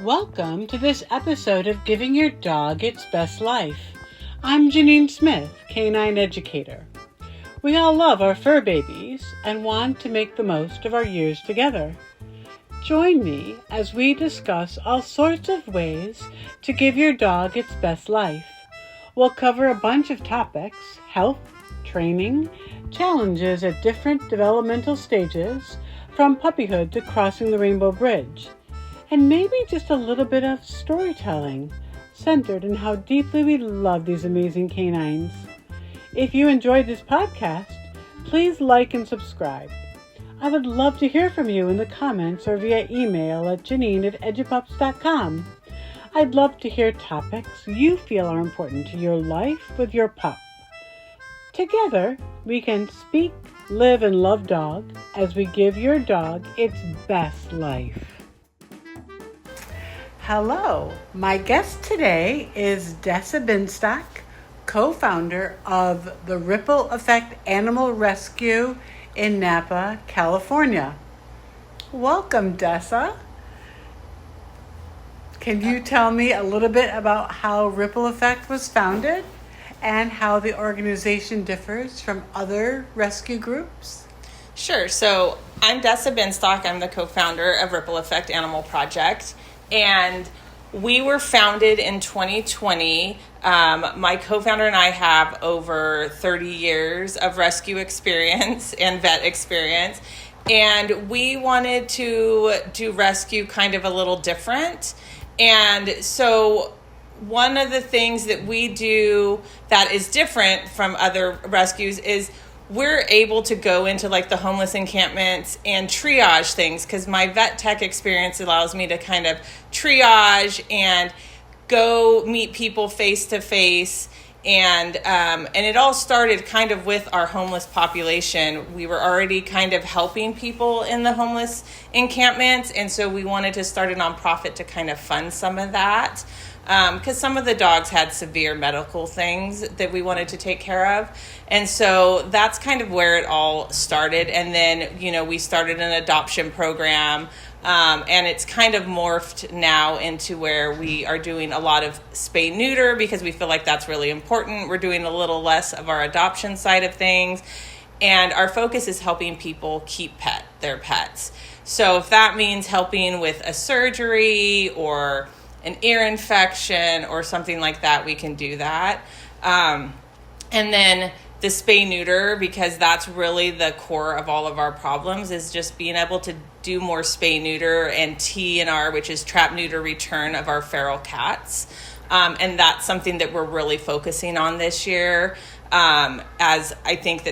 Welcome to this episode of Giving Your Dog Its Best Life. I'm Janine Smith, canine educator. We all love our fur babies and want to make the most of our years together. Join me as we discuss all sorts of ways to give your dog its best life. We'll cover a bunch of topics: health, training, challenges at different developmental stages, from puppyhood to crossing the Rainbow Bridge, and maybe just a little bit of storytelling centered in how deeply we love these amazing canines. If you enjoyed this podcast, please like and subscribe. I would love to hear from you in the comments or via email at janine@edupups.com. I'd love to hear topics you feel are important to your life with your pup. Together, we can speak, live, and love dog as we give your dog its best life. Hello, my guest today is Deassa Binstock, co-founder of the Ripple Effect Animal Rescue in Napa, California. Welcome, Deassa. Can you tell me a little bit about how Ripple Effect was founded and how the organization differs from other rescue groups? Sure. So I'm Deassa Binstock. I'm the co-founder of Ripple Effect Animal Project. And we were founded in 2020. My co-founder and I have over 30 years of rescue experience and vet experience. And we wanted to do rescue kind of a little different. And so one of the things that we do that is different from other rescues is we're able to go into like the homeless encampments and triage things, because my vet tech experience allows me to kind of triage and go meet people face to face. And it all started kind of with our homeless population. We were already kind of helping people in the homeless encampments. And so we wanted to start a nonprofit to kind of fund some of that. Because some of the dogs had severe medical things that we wanted to take care of. And so that's kind of where it all started. And then, we started an adoption program. And it's kind of morphed now into where we are doing a lot of spay neuter because we feel like that's really important. We're doing a little less of our adoption side of things. And our focus is helping people keep their pets. So if that means helping with a surgery or an ear infection or something like that, we can do that. And then the spay neuter, because that's really the core of all of our problems, is just being able to do more spay neuter and TNR, which is trap neuter return of our feral cats. And that's something that we're really focusing on this year. As I think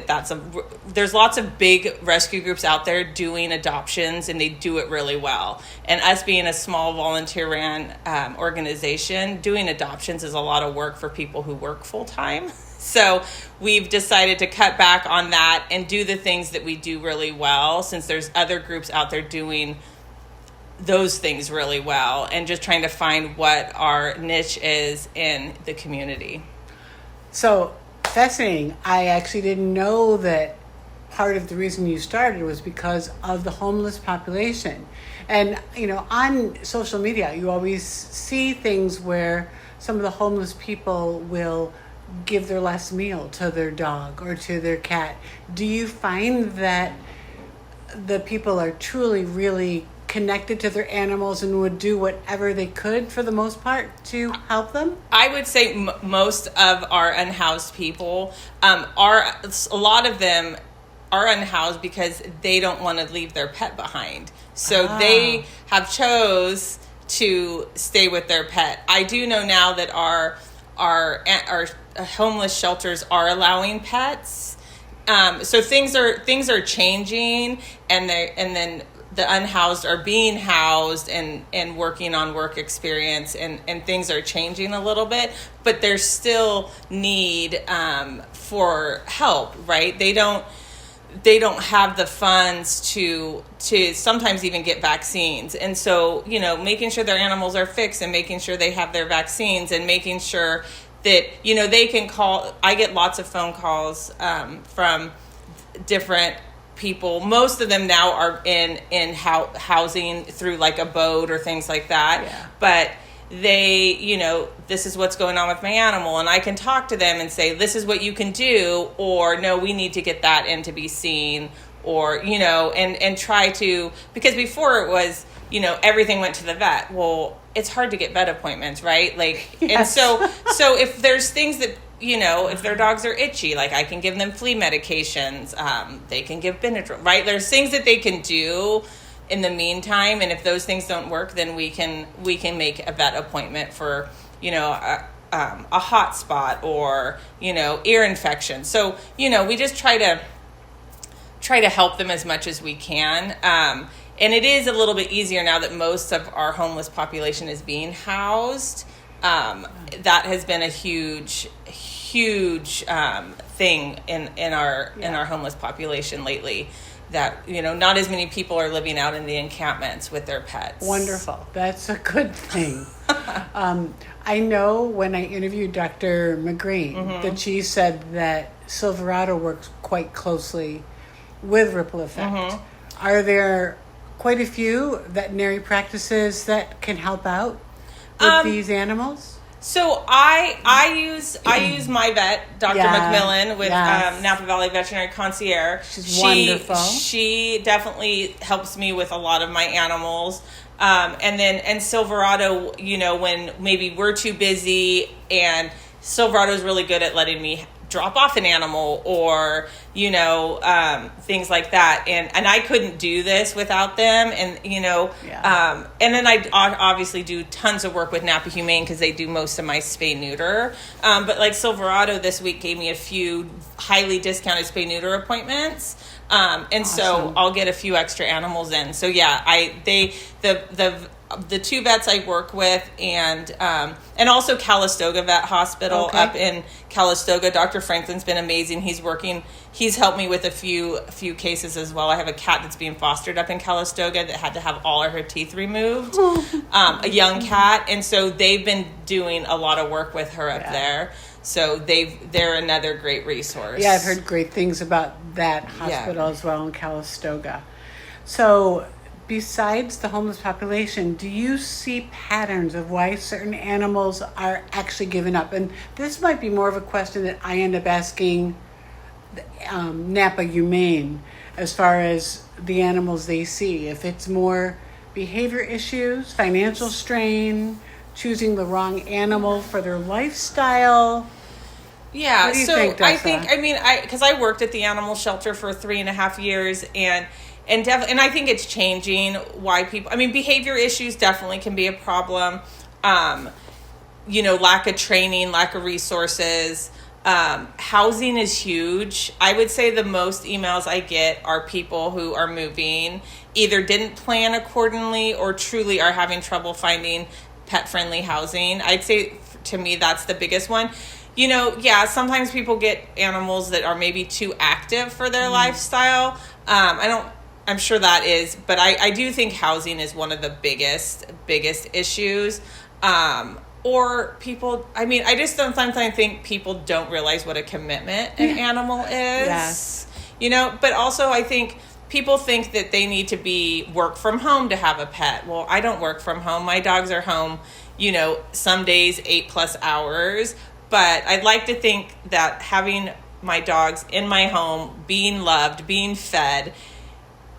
there's lots of big rescue groups out there doing adoptions, and they do it really well. And us being a small volunteer-ran organization, doing adoptions is a lot of work for people who work full-time. So we've decided to cut back on that and do the things that we do really well, since there's other groups out there doing those things really well, and just trying to find what our niche is in the community. So fascinating. I actually didn't know that part of the reason you started was because of the homeless population. And, on social media, you always see things where some of the homeless people will give their last meal to their dog or to their cat. Do you find that the people are truly, really connected to their animals and would do whatever they could for the most part to help them? I would say most of our unhoused people a lot of them are unhoused because they don't want to leave their pet behind. So they have chose to stay with their pet. I do know now that our homeless shelters are allowing pets. So things are changing, and then the unhoused are being housed and working on work experience, and things are changing a little bit, but there's still need for help, right? They don't have the funds to sometimes even get vaccines. And so, making sure their animals are fixed and making sure they have their vaccines and making sure that, they can call. I get lots of phone calls from different people, most of them now are in housing through like a boat or things like that. Yeah. But they, this is what's going on with my animal, and I can talk to them and say, this is what you can do, or no, we need to get that in to be seen, or, and try to, because before it was, everything went to the vet. Well, it's hard to get vet appointments, right? Like, Yes. And so if there's things that, if their dogs are itchy, like I can give them flea medications, they can give Benadryl, right? There's things that they can do in the meantime, and if those things don't work, then we can make a vet appointment for, a hot spot or, ear infection. So, we just try to help them as much as we can. And it is a little bit easier now that most of our homeless population is being housed. That has been a huge thing in our homeless population lately. That not as many people are living out in the encampments with their pets. Wonderful. That's a good thing. I know when I interviewed Dr. McGreen that she said that Silverado works quite closely with Ripple Effect. Are there quite a few veterinary practices that can help out with these animals? So I use my vet, Dr. McMillan, with Napa Valley Veterinary Concierge. She's wonderful. She definitely helps me with a lot of my animals. And Silverado, when maybe we're too busy, and Silverado's really good at letting me drop off an animal or, things like that. And I couldn't do this without them. And, and then I obviously do tons of work with Napa Humane because they do most of my spay neuter. But like Silverado this week gave me a few highly discounted spay neuter appointments. Awesome. So I'll get a few extra animals in. So yeah, the two vets I work with, and also Calistoga Vet Hospital up in Calistoga. Dr. Franklin's been amazing. He's helped me with a few cases as well. I have a cat that's being fostered up in Calistoga that had to have all of her teeth removed, a young cat, and so they've been doing a lot of work with her up there. So they're another great resource. Yeah, I've heard great things about that hospital as well in Calistoga. So besides the homeless population, do you see patterns of why certain animals are actually giving up? And this might be more of a question that I end up asking Napa Humane as far as the animals they see. If it's more behavior issues, financial strain, choosing the wrong animal for their lifestyle. Yeah, what do you so think, Deassa? because I worked at the animal shelter for 3.5 years, and I think it's changing why people, behavior issues definitely can be a problem. Lack of training, lack of resources. Housing is huge. I would say the most emails I get are people who are moving, either didn't plan accordingly or truly are having trouble finding pet-friendly housing. I'd say to me that's the biggest one. Sometimes people get animals that are maybe too active for their lifestyle. I'm sure that is, but I do think housing is one of the biggest issues. Or people, I just sometimes think people don't realize what a commitment an animal is. Yes. But also I think people think that they need to work from home to have a pet. Well, I don't work from home. My dogs are home, some days 8+ hours. But I'd like to think that having my dogs in my home, being loved, being fed,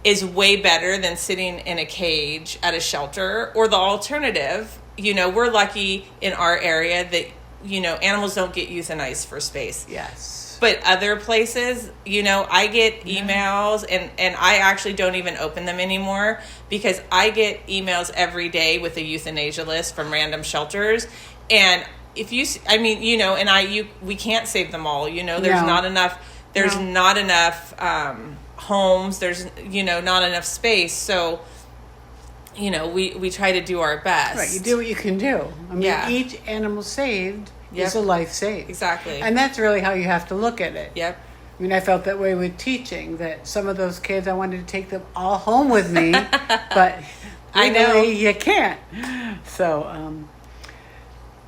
is way better than sitting in a cage at a shelter. Or the alternative, we're lucky in our area that, animals don't get euthanized for space. Yes. But other places, I get emails, and I actually don't even open them anymore because I get emails every day with a euthanasia list from random shelters. And if you, we can't save them all. There's not enough. There's not enough homes. There's not enough space. So we try to do our best. Right, you do what you can do. Each animal saved is a life saved. Exactly. And that's really how you have to look at it. Yep. I felt that way with teaching, that some of those kids, I wanted to take them all home with me, but I know you can't. So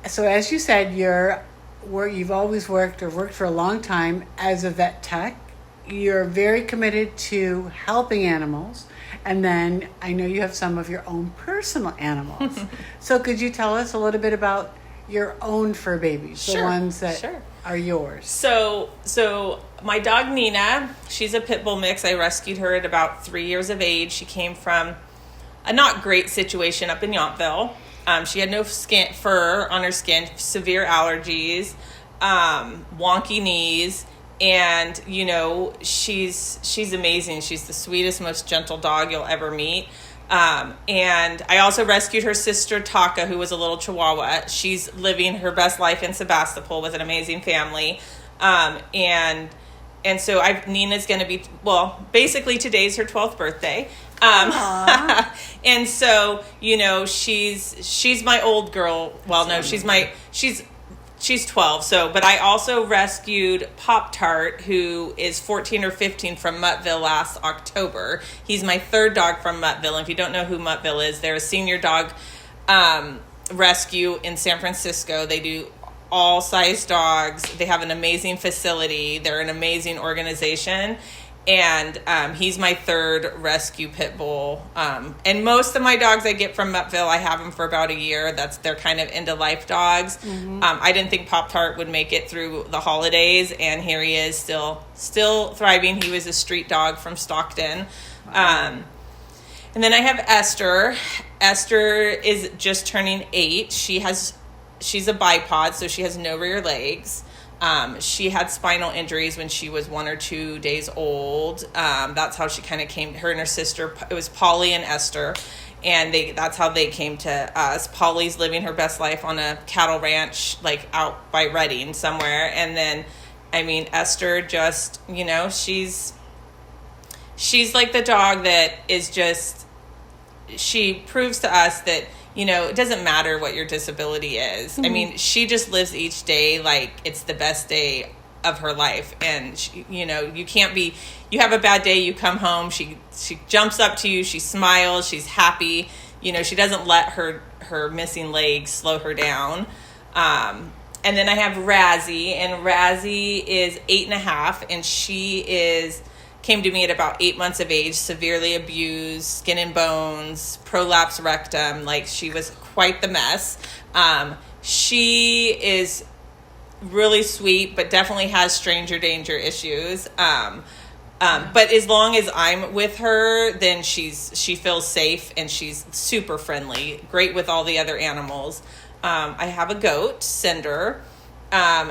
as you said, you've always worked for a long time as a vet tech. you're very committed to helping animals. And then I know you have some of your own personal animals. So could you tell us a little bit about your own fur babies, the ones that are yours? So my dog Nina, she's a pit bull mix. I rescued her at about 3 years of age. She came from a not great situation up in Yountville. She had no fur on her skin, severe allergies, wonky knees, and she's amazing. She's the sweetest, most gentle dog you'll ever meet. And I also rescued her sister Taka, who was a little Chihuahua. She's living her best life in Sebastopol with an amazing family. And so Nina's going to be, basically today's her 12th birthday. And so, she's my old girl. Well, no, she's 12. So, but I also rescued Pop Tart, who is 14 or 15 from Muttville last October. He's my third dog from Muttville. And if you don't know who Muttville is, they're a senior dog, rescue in San Francisco. They do all size dogs. They have an amazing facility. They're an amazing organization. And he's my third rescue pit bull. And most of my dogs I get from Muttville, I have them for about a year. They're kind of end of life dogs. Mm-hmm. I didn't think Pop Tart would make it through the holidays, and here he is, still thriving. He was a street dog from Stockton. Wow. And then I have Esther. Esther is just turning 8. She's a bipod, so she has no rear legs. She had spinal injuries when she was 1 or 2 days old. That's how she kind of came. Her and her sister, it was Polly and Esther, and that's how they came to us. Polly's living her best life on a cattle ranch, like out by Redding somewhere. And then, Esther just, she's like the dog that is just, she proves to us that, it doesn't matter what your disability is. Mm-hmm. She just lives each day like it's the best day of her life. And, you have a bad day, you come home, she jumps up to you, she smiles, she's happy. She doesn't let her missing legs slow her down. And then I have Razzie, and Razzie is 8.5, and came to me at about 8 months of age, severely abused, skin and bones, prolapse rectum. Like, she was quite the mess. She is really sweet, but definitely has stranger danger issues. But as long as I'm with her, then she feels safe, and she's super friendly, great with all the other animals. I have a goat, Cinder.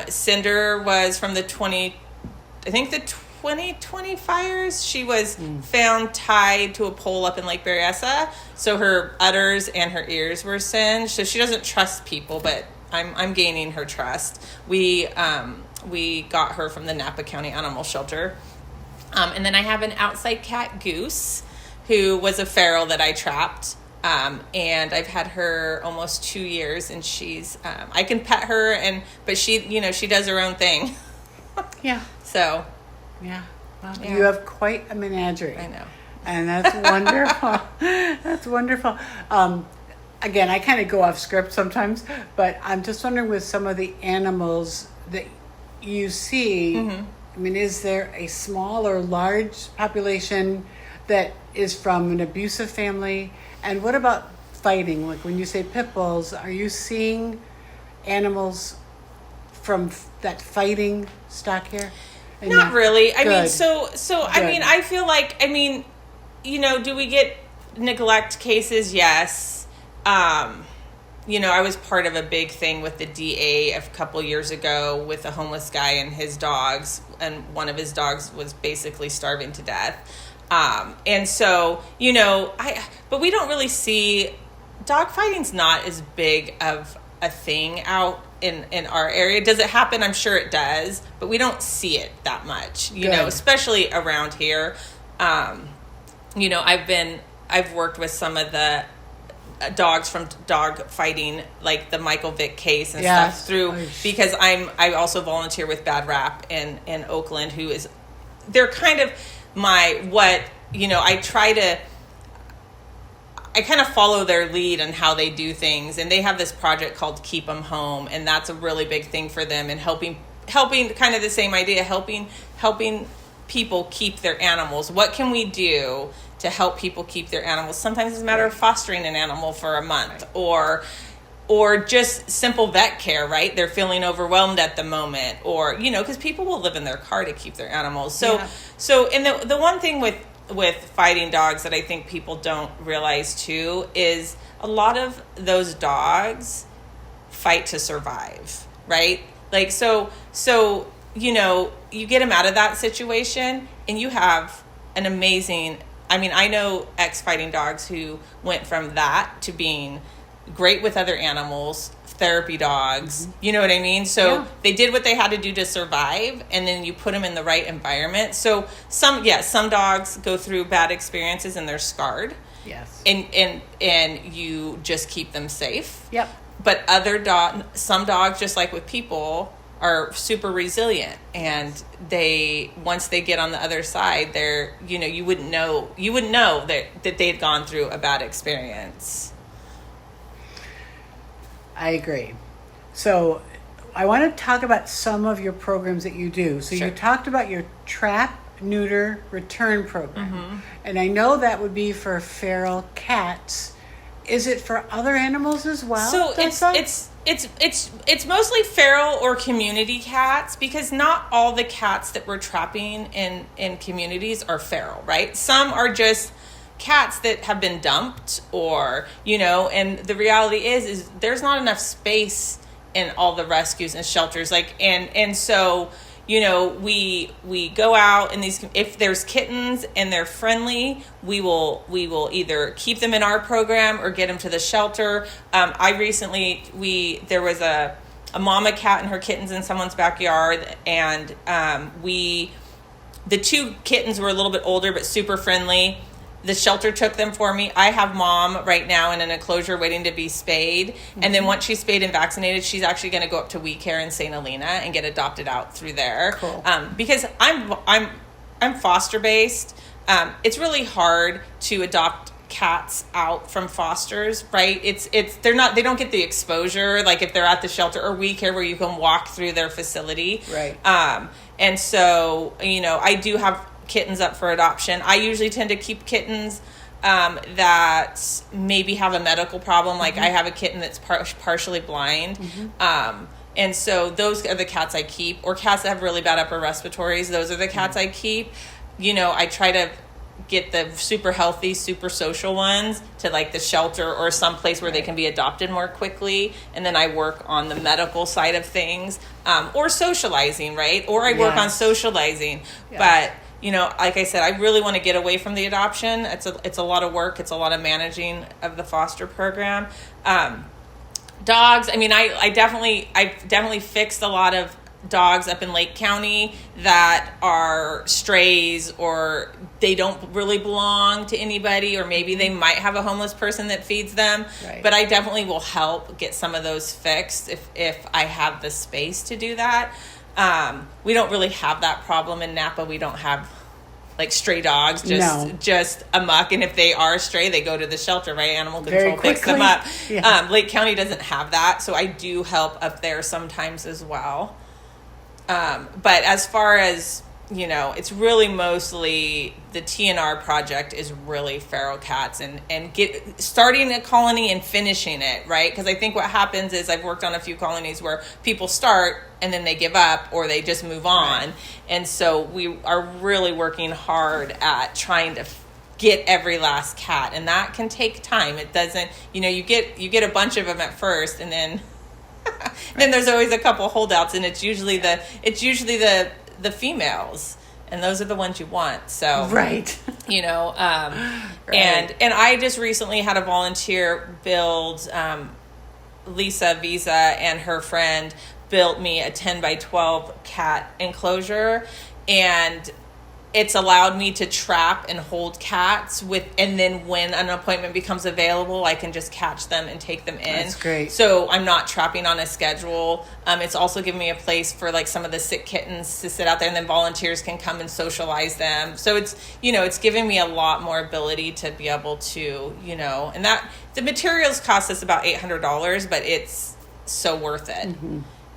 Cinder was from the 2020 fires. She was found tied to a pole up in Lake Deassa, so her udders and her ears were singed. So she doesn't trust people, but I'm gaining her trust. We got her from the Napa County Animal Shelter. And then I have an outside cat, Goose, who was a feral that I trapped. And I've had her almost 2 years, and she's I can pet her, but she does her own thing. Yeah. So yeah. Well, yeah. You have quite a menagerie. I know. And that's wonderful. That's wonderful. Again, I kind of go off script sometimes, but I'm just wondering, with some of the animals that you see, mm-hmm. Is there a small or large population that is from an abusive family? And what about fighting? Like, when you say pit bulls, are you seeing animals from that fighting stock here? Not really. I feel like, do we get neglect cases? Yes. I was part of a big thing with the DA a couple years ago with a homeless guy and his dogs, and one of his dogs was basically starving to death. And so, but we don't really see, dog fighting's not as big of a thing out in our area. Does it happen? I'm sure it does, but we don't see it that much, especially around here. I've worked with some of the dogs from dog fighting, like the Michael Vick case and stuff because I also volunteer with Bad Rap in Oakland, they're kind of I kind of follow their lead on how they do things, and they have this project called Keep 'Em Home, and that's a really big thing for them, and helping kind of the same idea, helping people keep their animals? What can we do to help people keep their animals? Sometimes it's a matter of fostering an animal for a month, or just simple vet care, right? They're feeling overwhelmed at the moment, or, you know, because people will live in their car to keep their animals. So and the one thing with fighting dogs that I think people don't realize too is a lot of those dogs fight to survive, right? Like, so, you know, you get them out of that situation and you have an amazing, I mean, I know ex-fighting dogs who went from that to being great with other animals, therapy dogs, you know what I mean? So they did what they had to do to survive, and then you put them in the right environment. So some dogs go through bad experiences and they're scarred. Yes. And you just keep them safe. Yep. But some dogs, just like with people, are super resilient, and once they get on the other side, they're, you know, you wouldn't know that they'd gone through a bad experience. I agree. So I want to talk about some of your programs that you do. So you talked about your trap, neuter, return program. And I know that would be for feral cats. Is it for other animals as well? So it's mostly feral or community cats, because not all the cats that we're trapping in communities are feral, right? Some are just cats that have been dumped, or, you know, and the reality is there's not enough space in all the rescues and shelters, like, and so, you know, we go out, and if there's kittens and they're friendly, we will either keep them in our program or get them to the shelter. There was a mama cat and her kittens in someone's backyard, and the two kittens were a little bit older but super friendly. The shelter took them for me. I have Mom right now in an enclosure waiting to be spayed. And then once she's spayed and vaccinated, she's actually going to go up to We Care in St. Helena and get adopted out through there. Cool. Because I'm foster based. It's really hard to adopt cats out from fosters, right? They don't get the exposure like if they're at the shelter or We Care, where you can walk through their facility. Right. And so, you know, I do have kittens up for adoption. I usually tend to keep kittens that maybe have a medical problem. Like I have a kitten that's partially blind. And so those are the cats I keep, or cats that have really bad upper respiratories. Those are the cats I keep. You know, I try to get the super healthy, super social ones to like the shelter or some place where they can be adopted more quickly. And then I work on the medical side of things, or socializing, right? Or I work on socializing. But, you know, like I said, I really want to get away from the adoption. It's a lot of work. It's a lot of managing of the foster program. Dogs, I mean, I've definitely fixed a lot of dogs up in Lake County that are strays, or they don't really belong to anybody, or maybe they might have a homeless person that feeds them. Right. But I definitely will help get some of those fixed if I have the space to do that. We don't really have that problem in Napa. We don't have like stray dogs just amok, and if they are stray, they go to the shelter, right? Animal control picks them up. Lake County doesn't have that, so I do help up there sometimes as well. But as far as, you know, it's really mostly the TNR project is really feral cats and starting a colony and finishing it, right? Because I think what happens is I've worked on a few colonies where people start and then they give up or they just move on. Right. And so we are really working hard at trying to get every last cat, and that can take time. It doesn't, you know, you get a bunch of them at first, and then then there's always a couple holdouts, and it's usually the females, and those are the ones you want. So you know, and I just recently had a volunteer build, Lisa Visa and her friend built me a 10 by 12 cat enclosure, and it's allowed me to trap and hold cats and then when an appointment becomes available, I can just catch them and take them in. That's great. So I'm not trapping on a schedule. It's also given me a place for like some of the sick kittens to sit out there, and then volunteers can come and socialize them. So it's, you know, it's giving me a lot more ability to be able to, you know, and that the materials cost us about $800, but it's so worth it,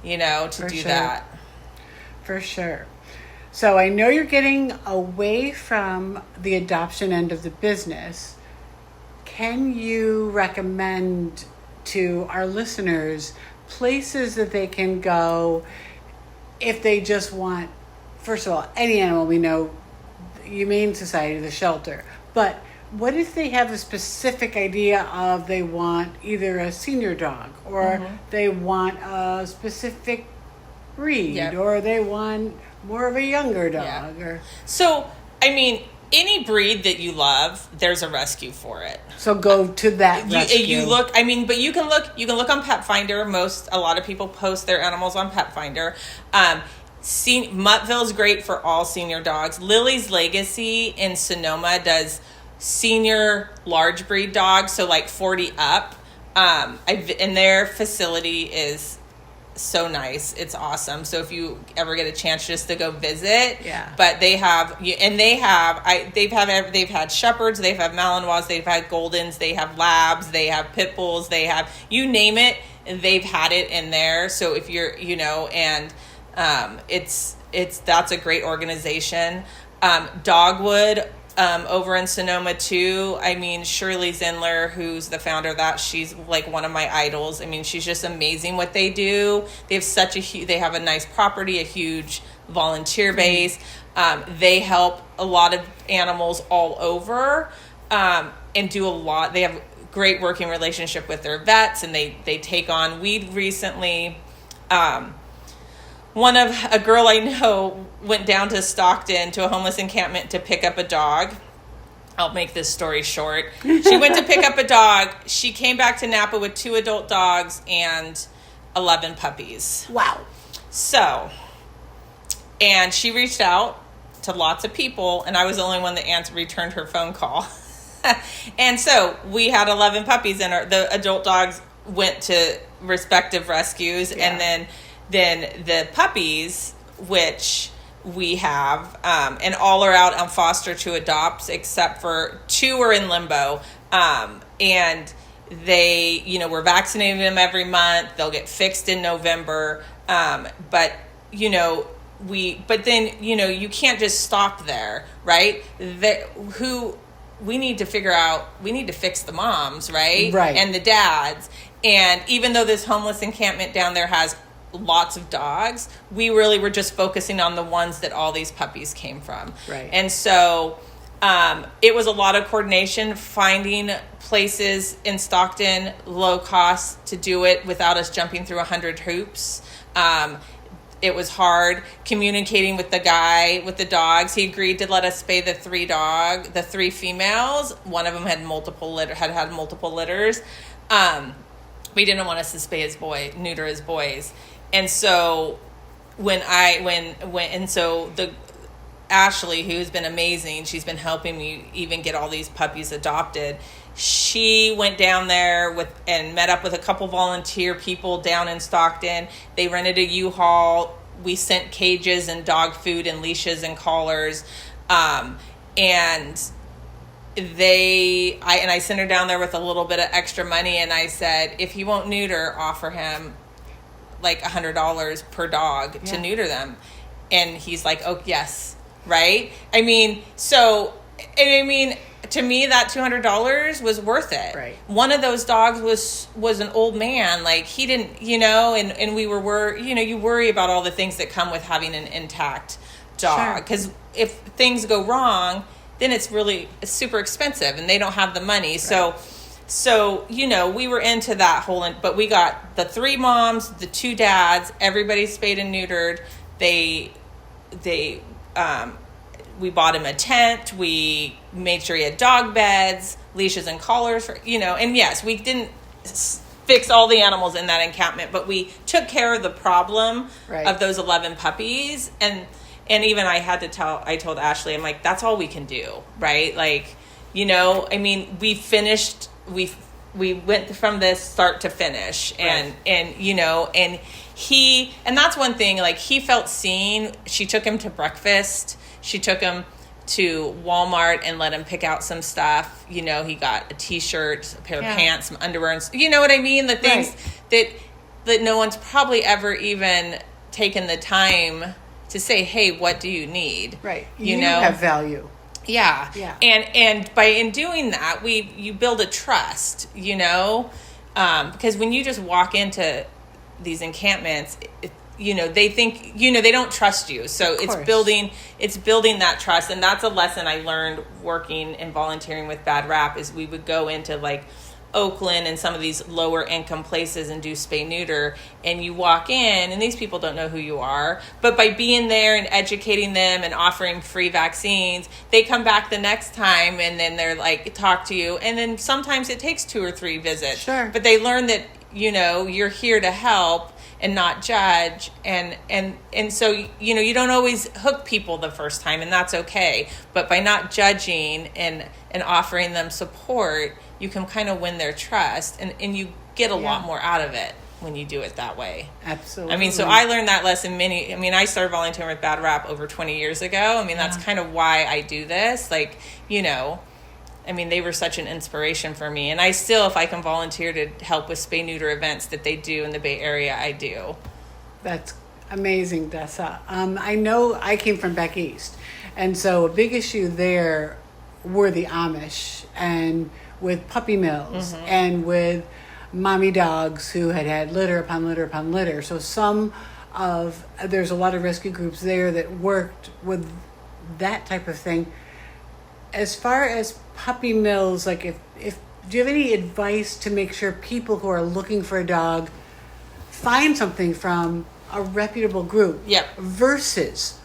you know, to do that. For sure. So I know you're getting away from the adoption end of the business. Can you recommend to our listeners places that they can go if they just want, first of all, any animal? We know, Humane Society, the shelter. But what if they have a specific idea of they want either a senior dog or they want a specific breed or they want more of a younger dog? Or So, I mean, any breed that you love, there's a rescue for it. So go to that rescue. You look, I mean, but you can look on Pet Finder. A lot of people post their animals on Pet Finder. Muttville's great for all senior dogs. Lily's Legacy in Sonoma does senior large breed dogs, so like 40 up. And their facility is so nice. It's awesome. So if you ever get a chance just to go visit, but they've had shepherds, they've had Malinois, they've had Goldens, they have labs, they have pit bulls, they have, you name it, they've had it in there. So if you're, that's a great organization. Dogwood, over in Sonoma too. I mean, Shirley Zindler, who's the founder of that, she's like one of my idols. I mean, she's just amazing what they do. They have they have a nice property, a huge volunteer base. They help a lot of animals all over, and do a lot. They have great working relationship with their vets, and they take on. We recently, a girl I know went down to Stockton to a homeless encampment to pick up a dog. I'll make this story short. She went to pick up a dog. She came back to Napa with 2 adult dogs and 11 puppies. Wow. So, and she reached out to lots of people, and I was the only one that returned her phone call. And so we had 11 puppies, and the adult dogs went to respective rescues, and then the puppies, which we have, and all are out on foster to adopt, except for 2 are in limbo. And they, we're vaccinating them every month. They'll get fixed in November. But then, you can't just stop there, right? We need to figure out, we need to fix the moms, right? Right. And the dads. And even though this homeless encampment down there has lots of dogs, we really were just focusing on the ones that all these puppies came from. Right. And so it was a lot of coordination, finding places in Stockton, low cost, to do it without us jumping through 100 hoops. It was hard communicating with the guy with the dogs. He agreed to let us spay the 3 females. One of them had multiple litters. We didn't want us to neuter his boys. And so Ashley, who's been amazing, she's been helping me even get all these puppies adopted. She went down there and met up with a couple volunteer people down in Stockton. They rented a U-Haul. We sent cages and dog food and leashes and collars. And I sent her down there with a little bit of extra money, and I said, if he won't neuter, offer him like $100 per dog to neuter them. And he's like, oh yes, right? I mean, to me, that $200 was worth it. Right. One of those dogs was an old man. Like, he didn't, and we were, you worry about all the things that come with having an intact dog. Because if things go wrong, then it's super expensive, and they don't have the money. Right. So, we were into that but we got the 3 moms, the 2 dads, everybody spayed and neutered. We bought him a tent. We made sure he had dog beds, leashes and collars and yes, we didn't fix all the animals in that encampment, but we took care of the problem of those 11 puppies. And even I told Ashley, I'm like, that's all we can do, right? Like, we finished, we went from this start to finish, and that's one thing, like, he felt seen. She took him to breakfast. She took him to Walmart and let him pick out some stuff. He got a t-shirt, a pair of pants, some underwear, and you know what I mean? The things that no one's probably ever even taken the time to say, hey, what do you need? Right. You You know, have value. yeah. Yeah. And in doing that, you build a trust, you know, because when you just walk into these encampments, they think, they don't trust you. So it's building that trust. And that's a lesson I learned working and volunteering with Bad Rap is we would go into like Oakland and some of these lower income places and do spay neuter, and you walk in and these people don't know who you are, but by being there and educating them and offering free vaccines, they come back the next time and then they're like, talk to you. And then sometimes it takes 2 or 3 visits, Sure. but they learn that, you're here to help and not judge. And so, you don't always hook people the first time, and that's okay. But by not judging and offering them support, you can kind of win their trust, and you get a lot more out of it when you do it that way. Absolutely. I mean, so I learned that lesson I started volunteering with Bad Rap over 20 years ago. That's kind of why I do this. Like, they were such an inspiration for me. And I still, if I can volunteer to help with spay neuter events that they do in the Bay Area, I do. That's amazing, Deassa. I know I came from back east. And so a big issue there were the Amish, and with puppy mills, and with mommy dogs who had litter upon litter upon litter. So there's a lot of rescue groups there that worked with that type of thing. As far as puppy mills, like if do you have any advice to make sure people who are looking for a dog find something from a reputable group versus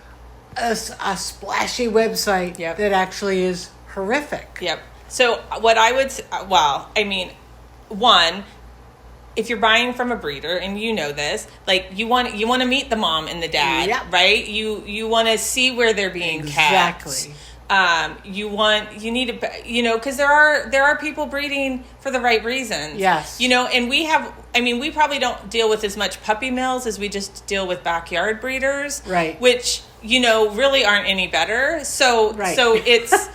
a splashy website that actually is horrific? Yep. So what I would, one, if you're buying from a breeder, and this, like you want to meet the mom and the dad, right? You want to see where they're being kept. Exactly. You need to, because there are people breeding for the right reasons. Yes. And we probably don't deal with as much puppy mills as we just deal with backyard breeders. Right. Which, really aren't any better. So it's,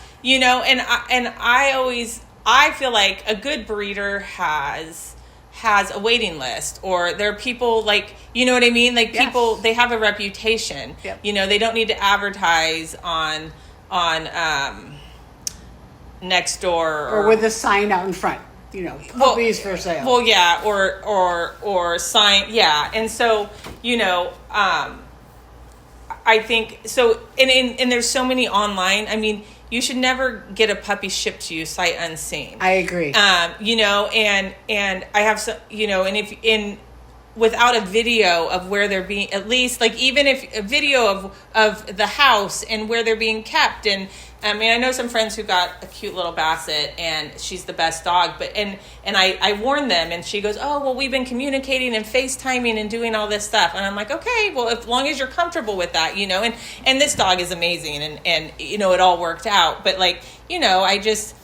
I feel like a good breeder has a waiting list, or there are people like, what I mean? Like people, they have a reputation. Yep. They don't need to advertise on next door or with a sign out in front, puppies for sale. Well, yeah, or sign, yeah. And so, I think so. And there's so many online. You should never get a puppy shipped to you sight unseen. I agree. And I have some, and without a video of where they're being, at least like even if a video of the house and where they're being kept. And I know some friends who got a cute little Basset and she's the best dog, but and I warned them, and she goes, oh well, we've been communicating and FaceTiming and doing all this stuff, and I'm like, okay, well, as long as you're comfortable with that, and this dog is amazing, and it all worked out, but like, I just.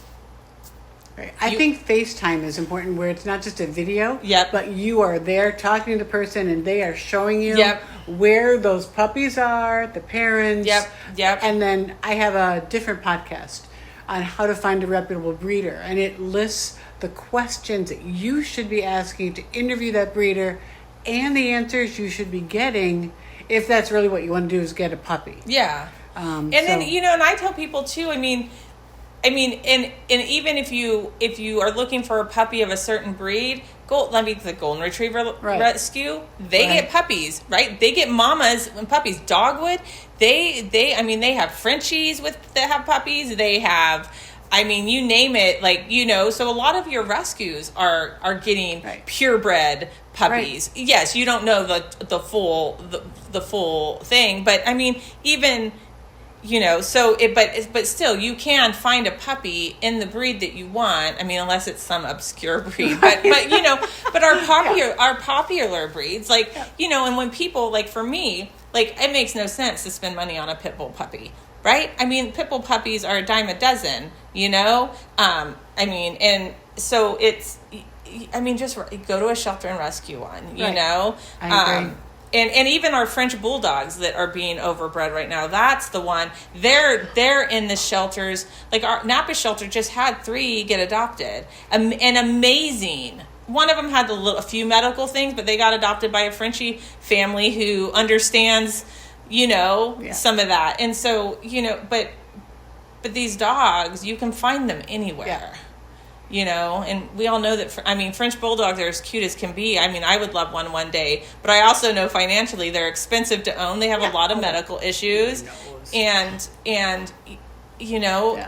I think FaceTime is important, where it's not just a video, Yep. but you are there talking to the person and they are showing you Yep. where those puppies are, the parents. Yep. And then I have a different podcast on how to find a reputable breeder, and it lists the questions that you should be asking to interview that breeder and the answers you should be getting if that's really what you want to do, is get a puppy. Yeah. Then, and I tell people too, and even if you are looking for a puppy of a certain breed, the Golden Retriever Rescue, they get puppies, right? They get mamas and puppies. Dogwood, they have Frenchies that have puppies. They have, you name it, so a lot of your rescues are getting purebred puppies. Right. Yes, you don't know the full thing, but even. But still, you can find a puppy in the breed that you want. Unless it's some obscure breed, but our popular breeds, and when people, for me, it makes no sense to spend money on a pit bull puppy, right? Pit bull puppies are a dime a dozen, and so it's, just go to a shelter and rescue one, I agree. And even our French bulldogs that are being overbred right now, that's the one. They're in the shelters. Like our Napa shelter just had 3 get adopted. And amazing. One of them had a few medical things, but they got adopted by a Frenchie family who understands, some of that. And so, but these dogs, you can find them anywhere. And we all know that, French Bulldogs are as cute as can be. I would love one day, but I also know financially they're expensive to own. They have a lot of medical issues, and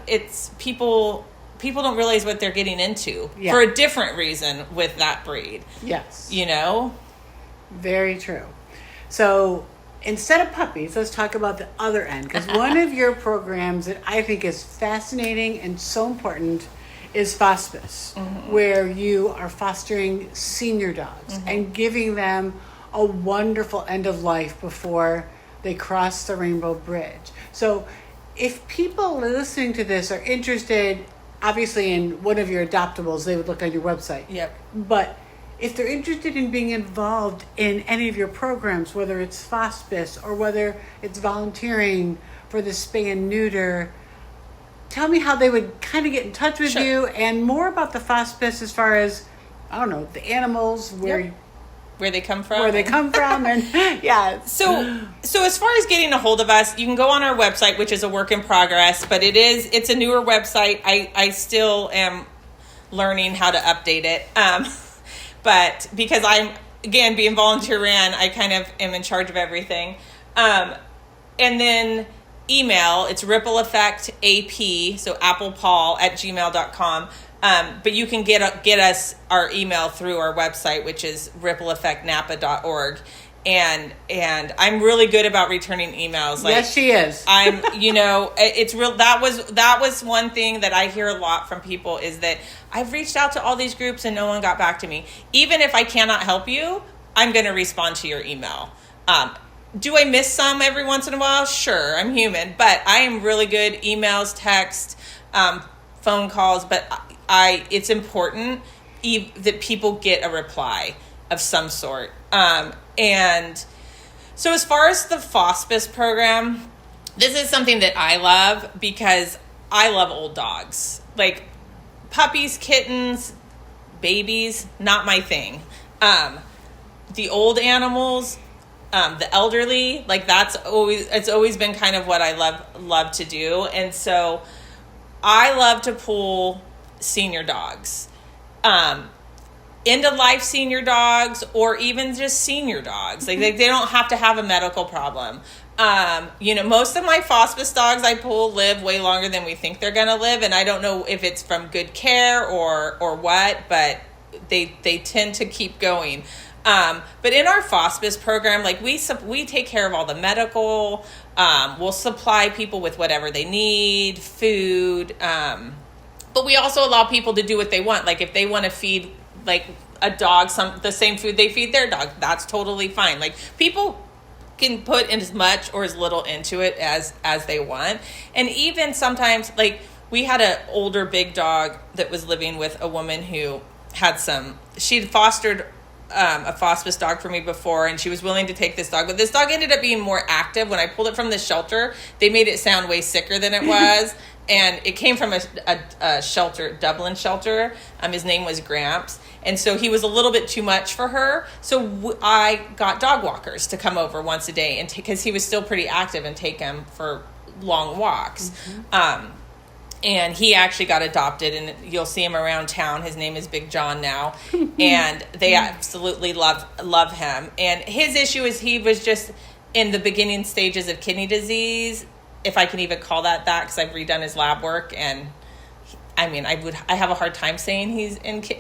it's people don't realize what they're getting into for a different reason with that breed. Yes. Very true. So instead of puppies, let's talk about the other end, because one of your programs that I think is fascinating and so important is Fospice, where you are fostering senior dogs and giving them a wonderful end of life before they cross the Rainbow Bridge. So if people listening to this are interested, obviously in one of your adoptables, they would look on your website. Yep. But if they're interested in being involved in any of your programs, whether it's Fospice or whether it's volunteering for the Spay and Neuter, tell me how they would kind of get in touch with you, and more about the Fospice as far as, I don't know, the animals, where they come from. And So as far as getting a hold of us, you can go on our website, which is a work in progress, but it's a newer website. I still am learning how to update it. But because I'm, again, being volunteer ran, I kind of am in charge of everything. And then email, it's rippleeffectap, so applepaul@gmail.com. But you can get us our email through our website, which is rippleeffectnapa.org. And I'm really good about returning emails. Yes, she is. It's real. That was one thing that I hear a lot from people, is that I've reached out to all these groups and no one got back to me. Even if I cannot help you, I'm going to respond to your email. Do I miss some every once in a while? Sure, I'm human, but I am really good. Emails, text, phone calls, but it's important that people get a reply of some sort. And so as far as the Fospice program, this is something that I love because I love old dogs. Like puppies, kittens, babies, not my thing. The old animals, the elderly, like it's always been kind of what I love to do. And so I love to pull senior dogs, end of life senior dogs, or even just senior dogs. Like they don't have to have a medical problem. Most of my Fospice dogs I pull live way longer than we think they're gonna live, and I don't know if it's from good care or what, but they tend to keep going. But in our Fospice program, like we take care of all the medical. We'll supply people with whatever they need, food. But we also allow people to do what they want. Like if they want to feed like a dog the same food they feed their dog, that's totally fine. Like people can put in as much or as little into it as they want. And even sometimes, like we had an older big dog that was living with a woman who she'd fostered a Fospice dog for me before, and she was willing to take this dog, but this dog ended up being more active. When I pulled it from the shelter, they made it sound way sicker than it was. And it came from a shelter, Dublin shelter. His name was Gramps. And so he was a little bit too much for her. So I got dog walkers to come over once a day, and because he was still pretty active, and take him for long walks. And he actually got adopted, and you'll see him around town. His name is Big John now. And they absolutely love him. And his issue is he was just in the beginning stages of kidney disease, if I can even call that because I've redone his lab work. And I have a hard time saying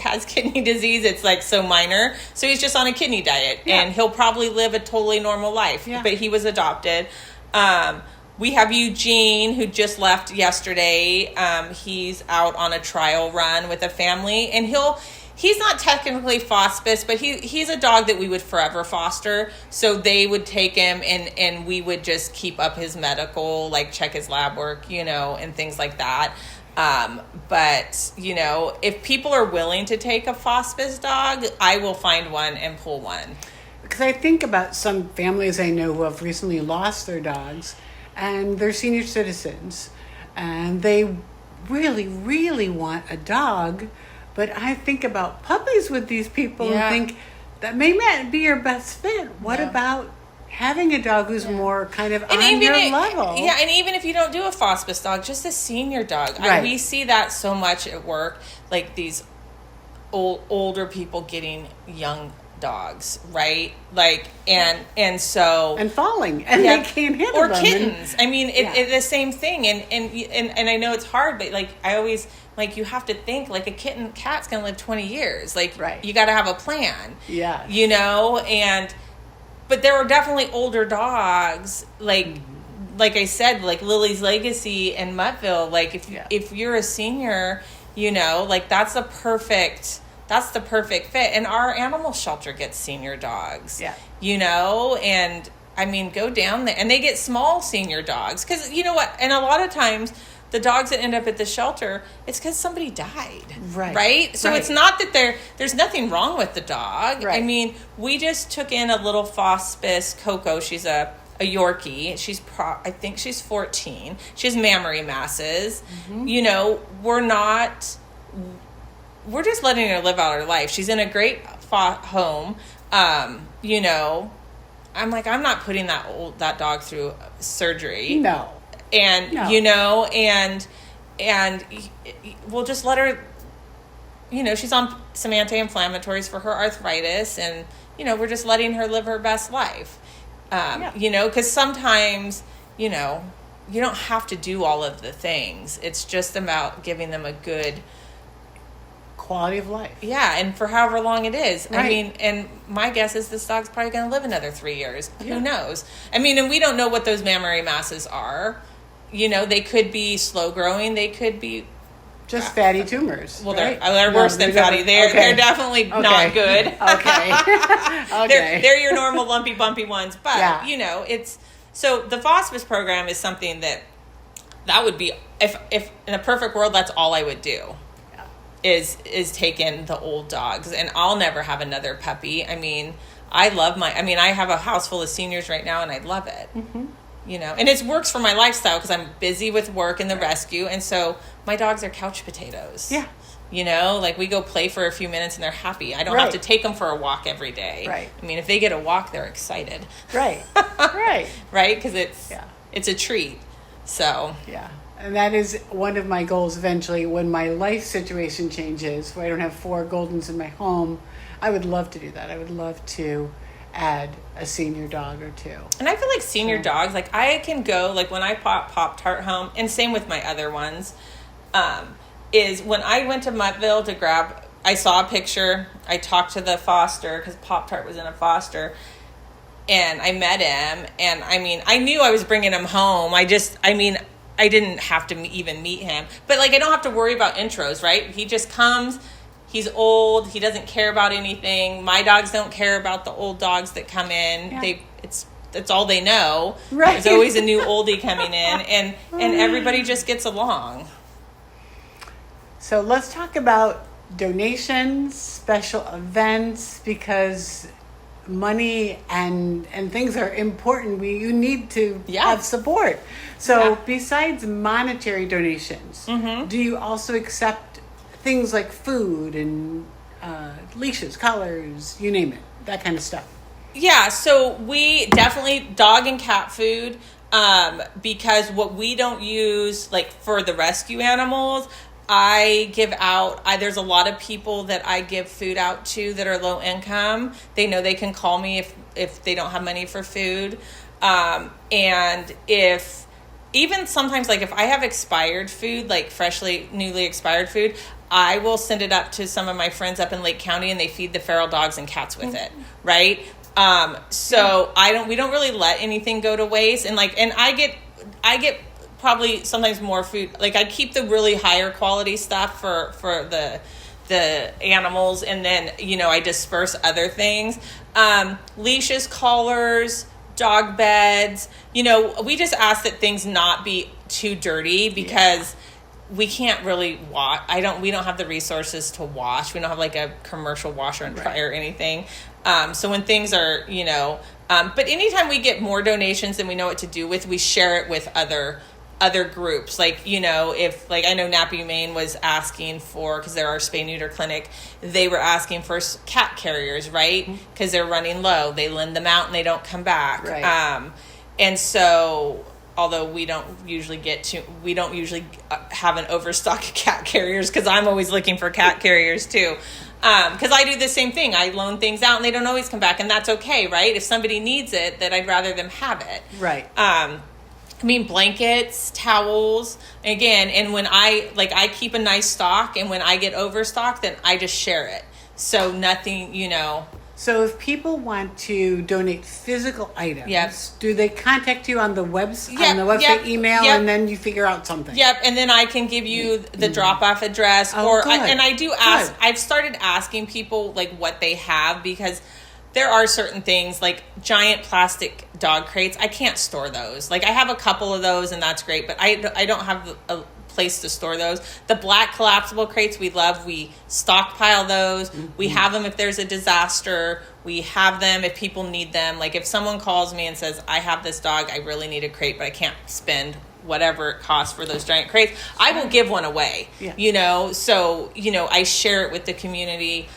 has kidney disease. It's like so minor. So he's just on a kidney diet, and he'll probably live a totally normal life. But he was adopted. We have Eugene, who just left yesterday. He's out on a trial run with a family, and he's not technically Fospice, but he's a dog that we would forever foster. So they would take him, and we would just keep up his medical, like check his lab work, and things like that. But if people are willing to take a Fospice dog, I will find one and pull one. Because I think about some families I know who have recently lost their dogs, and they're senior citizens, and they really, really want a dog. But I think about puppies with these people and think that may not be your best fit. What about having a dog who's more kind of and on your level. Yeah, and even if you don't do a Fospice dog, just a senior dog. Right. We see that so much at work, like these older people getting young dogs, right? Like, and so and falling, and they can't handle them. Or kittens. I mean, it's the same thing. And I know it's hard, but like I always like you have to think like a cat's gonna live 20 years. Like, you got to have a plan. Yeah. You know, but there were definitely older dogs, like I said, like Lily's Legacy and Muttville. Like if you're a senior, you know, like that's the perfect fit. And our animal shelter gets senior dogs. Yeah. You know, and I mean, go down there, and they get small senior dogs because you know what? And a lot of times, the dogs that end up at the shelter, it's because somebody died. Right? So it's not that there's nothing wrong with the dog. Right. I mean, we just took in a little Fospice, Coco. She's a Yorkie. I think she's 14. She has mammary masses. Mm-hmm. You know, we're just letting her live out her life. She's in a great home. You know, I'm not putting that dog through surgery. No. And, you know, and we'll just let her, you know, she's on some anti-inflammatories for her arthritis, and, you know, we're just letting her live her best life. You know, because sometimes, you know, you don't have to do all of the things. It's just about giving them a good quality of life. Yeah, and for however long it is. Right. I mean, and my guess is this dog's probably going to live another 3 years. Yeah. Who knows? I mean, and we don't know what those mammary masses are. You know, they could be slow growing. They could be just fatty tumors. Well, they're worse than fatty. They're definitely not good. Okay. They're your normal lumpy, bumpy ones. But, you know, so the Fospice program is something that would be, if in a perfect world, that's all I would do. Is take in the old dogs, and I'll never have another puppy. I mean, I have a house full of seniors right now, and I love it. Mm-hmm. You know, and it works for my lifestyle because I'm busy with work and the rescue, and so my dogs are couch potatoes. Yeah. You know, like we go play for a few minutes and they're happy. I don't have to take them for a walk every day. Right. I mean, if they get a walk, they're excited. Right. Right, because it's a treat. So. Yeah. And that is one of my goals eventually when my life situation changes, where I don't have 4 Goldens in my home. I would love to do that. I would love to add a senior dog or 2. And I feel like senior dogs, like I can go, like when I Pop-Tart home, and same with my other ones, is when I went to Muttville to grab, I saw a picture, I talked to the foster, because Pop-Tart was in a foster, and I met him, and I mean, I knew I was bringing him home. I didn't have to even meet him. But, like, I don't have to worry about intros, right? He just comes. He's old. He doesn't care about anything. My dogs don't care about the old dogs that come in. Yeah. That's all they know. Right. There's always a new oldie coming in. And everybody just gets along. So let's talk about donations, special events, because money and things are important. You need to have support. So besides monetary donations, do you also accept things like food and leashes, collars, you name it, that kind of stuff? Yeah, so we definitely dog and cat food, because what we don't use, like for the rescue animals, I give out, there's a lot of people that I give food out to that are low income. They know they can call me if they don't have money for food. And even sometimes, like if I have expired food, like newly expired food, I will send it up to some of my friends up in Lake County, and they feed the feral dogs and cats with it, right? So we don't really let anything go to waste. And I get probably sometimes more food. Like I keep the really higher quality stuff for the animals, and then, you know, I disperse other things. Leashes, collars, dog beds, you know, we just ask that things not be too dirty because we can't really wash. We don't have the resources to wash. We don't have like a commercial washer and dryer or anything. So when things are, you know, but anytime we get more donations than we know what to do with, we share it with other other groups, like, if, like, I know Napa Humane was asking for, because they're our spay neuter clinic, they were asking for cat carriers, right? Because they're running low. They lend them out and they don't come back. Right. And so, although we don't usually have an overstock of cat carriers, because I'm always looking for cat carriers too. Because I do the same thing. I loan things out and they don't always come back, and that's okay, right? If somebody needs it, then I'd rather them have it. Right. Blankets, towels, again, and when I keep a nice stock, and when I get overstock, then I just share it. So nothing, So if people want to donate physical items, Yep. do they contact you on the website, Yep. email, Yep. and then you figure out something? Yep, and then I can give you the drop-off address, Oh, good. I do ask. Good. I've started asking people like what they have, because there are certain things like giant plastic dog crates. I can't store those. Like, I have a couple of those, and that's great, but I don't have a place to store those. The black collapsible crates we love. We stockpile those. We have them if there's a disaster. We have them if people need them. Like, if someone calls me and says, I have this dog, I really need a crate, but I can't spend whatever it costs for those giant crates, I will give one away. Yeah. So I share it with the community.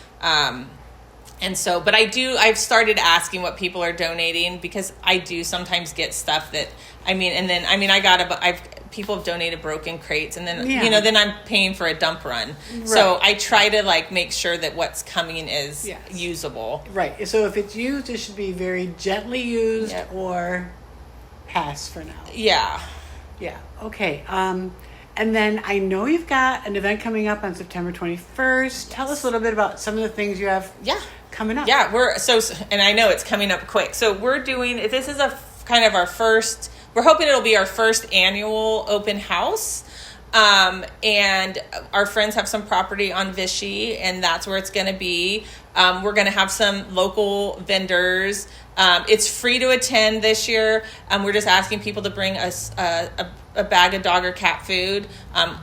And so, but I've started asking what people are donating, because I do sometimes get stuff that, people have donated broken crates, and then, then I'm paying for a dump run. Right. So I try to make sure that what's coming is usable. Right. So if it's used, it should be very gently used or pass for now. Yeah. Yeah. Okay. And then I know you've got an event coming up on September 21st. Tell us a little bit about some of the things you have coming up. Yeah, and I know it's coming up quick. So this is we're hoping it'll be our first annual open house. And our friends have some property on Vichy, and that's where it's going to be. We're going to have some local vendors. It's free to attend this year. We're just asking people to bring us a bag of dog or cat food,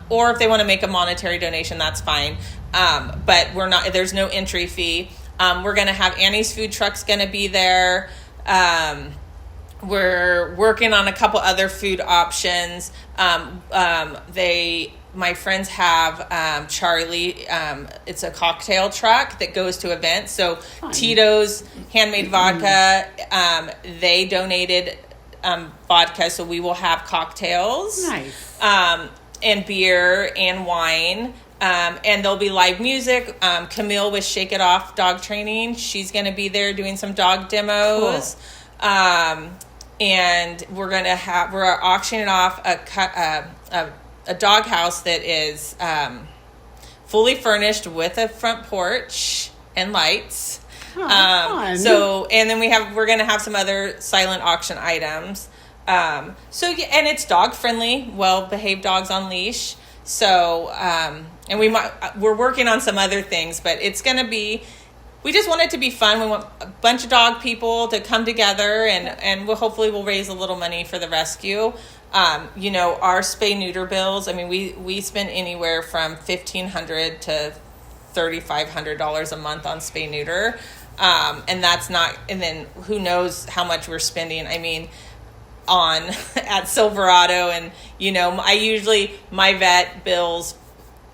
or if they want to make a monetary donation, that's fine. But there's no entry fee. We're going to have Annie's food truck's going to be there. We're working on a couple other food options. My friends have Charlie. It's a cocktail truck that goes to events. So fun. Tito's handmade vodka. They donated vodka, so we will have cocktails. Nice. And beer and wine. And there'll be live music. Camille with Shake It Off Dog Training. She's going to be there doing some dog demos. Cool. And we're auctioning off a dog house that is fully furnished with a front porch and lights. Oh, fun. And then we're going to have some other silent auction items. And it's dog friendly, well behaved dogs on leash. So, and we're working on some other things, but it's going to be. We just want it to be fun. We want a bunch of dog people to come together, and hopefully we'll raise a little money for the rescue. Our spay neuter bills, we spend anywhere from $1,500 to $3,500 a month on spay neuter. And that's not, and then who knows how much we're spending. On at Silverado, and my vet bills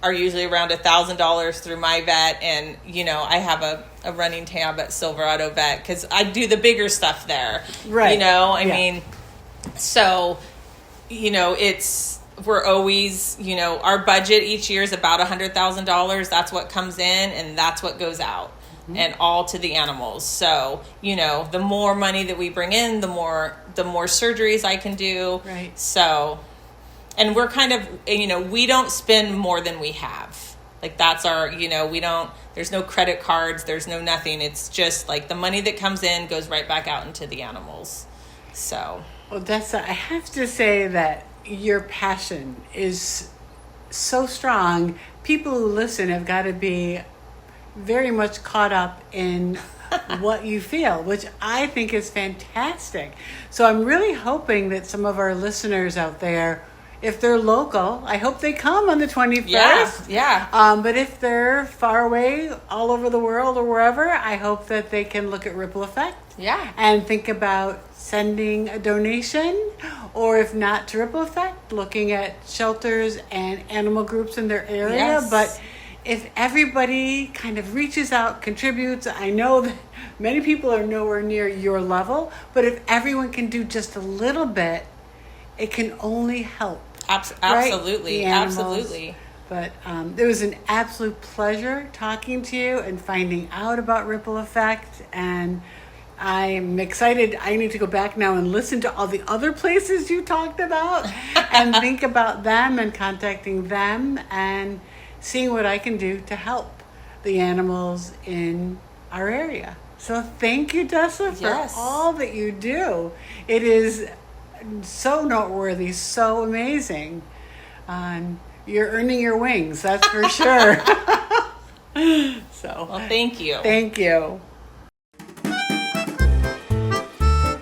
are usually around $1,000 through my vet, and I have a running tab at Silverado Vet because I do the bigger stuff there. Right. So we're always our budget each year is about $100,000. That's what comes in and that's what goes out. Mm-hmm. And all to the animals. So, the more money that we bring in, the more surgeries I can do. Right. So, and we're kind of, we don't spend more than we have. Like, that's our, there's no credit cards, there's no nothing. It's just like the money that comes in goes right back out into the animals. So. Well, Deassa, I have to say that your passion is so strong. People who listen have got to be very much caught up in what you feel, which I think is fantastic. So I'm really hoping that some of our listeners out there, if they're local, I hope they come on the 21st. Yeah. But if they're far away, all over the world or wherever, I hope that they can look at Ripple Effect. Yeah. And think about sending a donation, or if not to Ripple Effect, looking at shelters and animal groups in their area. Yes. But if everybody kind of reaches out, contributes, I know that many people are nowhere near your level, but if everyone can do just a little bit, it can only help. Absolutely. Right? Absolutely. But it was an absolute pleasure talking to you and finding out about Ripple Effect. And I'm excited. I need to go back now and listen to all the other places you talked about and think about them and contacting them and seeing what I can do to help the animals in our area. So thank you, Deassa, for all that you do. It is so noteworthy, so amazing. You're earning your wings, that's for sure. Well, thank you. Thank you.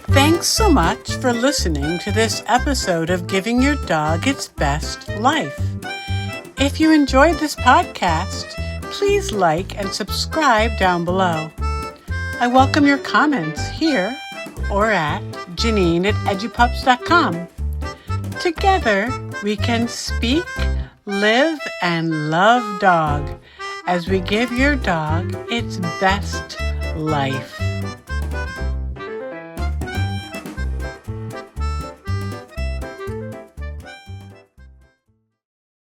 Thanks so much for listening to this episode of Giving Your Dog Its Best Life. If you enjoyed this podcast, please like and subscribe down below. I welcome your comments here or at Janine@edupups.com. Together, we can speak, live, and love dog as we give your dog its best life.